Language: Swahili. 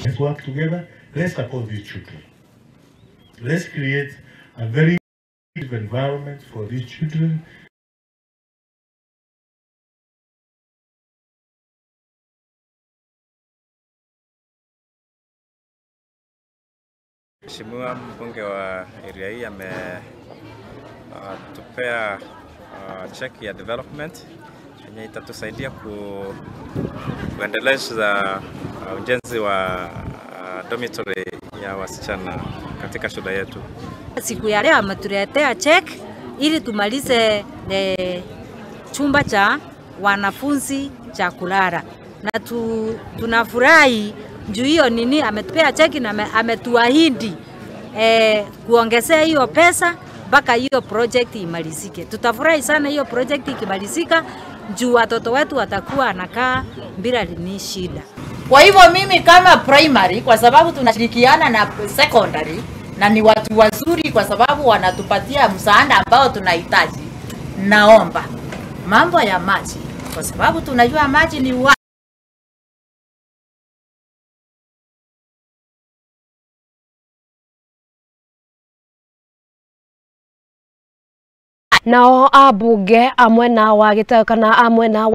Let's work together. Let's support these children. Let's create a very good environment for these children. Mheshimiwa mbunge wa area hii ametupea check ya development yenye itatusaidia kuendeleza ujenzi wa dormitory ya wasichana katika shule yetu. Siku ya leo ametuletea check ili tumalize chumba cha wanafunzi cha kulala, na tunafurahi juu hiyo nini ametupea check na ametuahidi kuongezea hiyo pesa mpaka hiyo project imalizike. Tutafurahi sana hiyo project ikimalizika juu watoto wetu watakuwa anakaa bila ni shida. Kwa hivyo mimi kama primary, kwa sababu tunashirikiana na secondary na ni watu wazuri kwa sababu wanatupatia msaada ambao tunahitaji, naomba mambo ya maji, kwa sababu tunajua maji ni nao abunge amwe na wagite kana amwe na